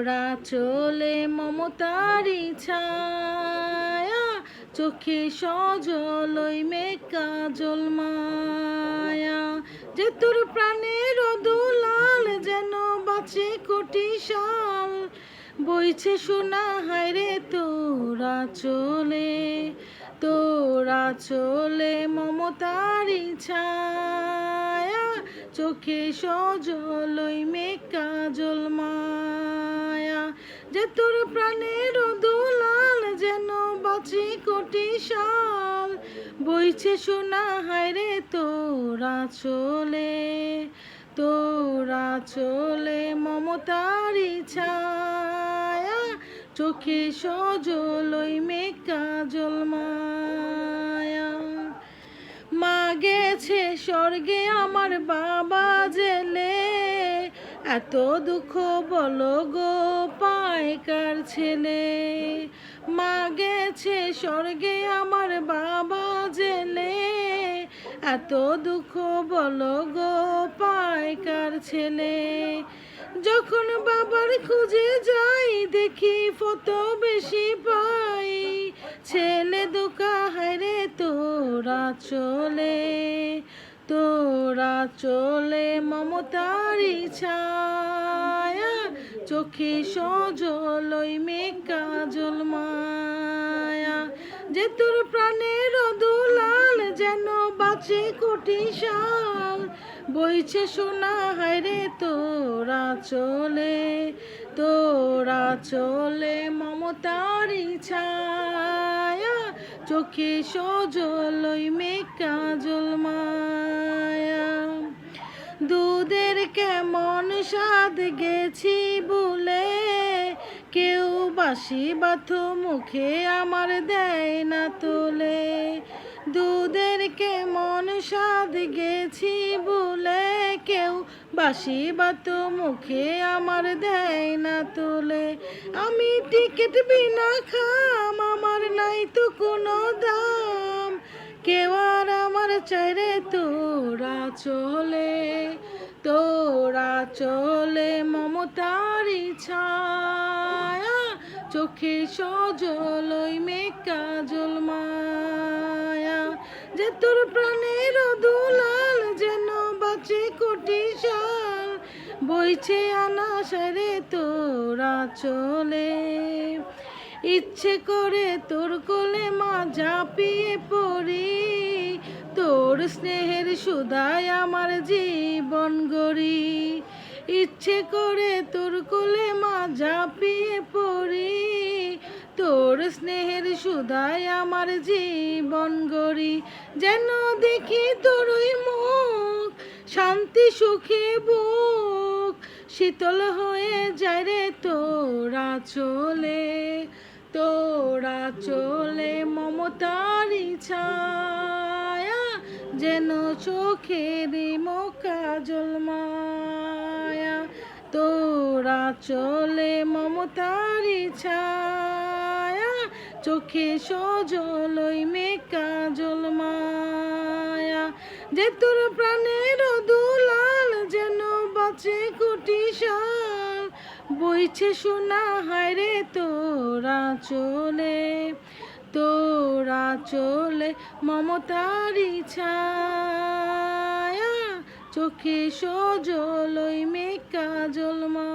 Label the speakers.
Speaker 1: তোরা চলে মমতারি ছায়া, চোখে সজল ওই মেঘ কাজল মায়া। যে তোর প্রাণের দুলাল যেন বাঁচে কোটি সাল, বইছে সোনা হায়রে তোরা চলে, তোরা চলে মমতারি ছায়া, চোখে সজল ওই মেঘ কাজল মায়া। যে তোর প্রাণের দুলাল যেন বাঁচে কোটি সাল, বইছে সোনা হায়রে তোরা চলে, তোরা চলে মমতারি ছায়া, চোখে সজল ওই মেঘ কাজল মায়া। মা গেছে স্বর্গে আমার বাবা জেলে, এত দুঃখ বলো গো পায়কার ছেলে। মা গেছে স্বর্গে আমার বাবা জেলে, এত দুঃখ বলো গো পায়কার ছেলে। যখন বাবার খুঁজে যাই দেখি কত বেশি পাই, ছেলে দুকা হায়রে তোরা চলে, তোরা চলে মমতারি ছায়া, চোখে সজল ওই মেঘ কাজল মায়া। যে তোর প্রাণের দুলাল যেন বাঁচে কোটি সাল, বইছে সোনা হায়রে তোরা চলে, তোরা চলে মমতারি ছায়া, চোখে সজল ওই মেঘ কাজল মায়া। দুধের কেমন স্বাদ গেছি ভুলে, কেউ বাসি বাথো মুখে আমার দেয় না তোলে। দুধের কেমন স্বাদ গেছি ভুলে, কেউ বাসি বাতো মুখে আমার দেয় না তোলে। আমি টিকিট বিনা খাম, আমার নাই তো কোনো দাম, কেউ আর আমার চাইরে তোরা চলে, তোরা চলে মমতারি ছায়া, চোখে সজল ওই মেঘ কাজল মায়া। যে তোর প্রাণের দুলাল যেন বাঁচে কোটি সাল, বইছে আনা সারে তোরা চলে। ইচ্ছে করে তোর কোলে মা ঝাঁপিয়ে পড়ি, তোর স্নেহের সুধায় আমার জীবন গড়ি। ইচ্ছে করে তোর কোলে মা ঝাঁপিয়ে পড়ি, তোর স্নেহের সুধায় আমার জীবন গড়ি। যেন দেখি তোর ওই মুখ, শান্তি সুখে বুক শীতল হয়ে যায় রে তোরা চলে, তোরা চলে মমতারি ছায়া, যেন চোখের মুখ কাজল মায়া। তোরা চলে মমতারি ছায়া, চোখে সজল ওই মেঘ কাজল মায়া। যে তোর প্রাণের দুলাল যেন বাঁচে কোটি সাল, বইছে সোনা হায়রে তোরা চলে, তোরা চলে মমতারি ছায়া, চোখে সজল ওই মেঘ কাজল মা।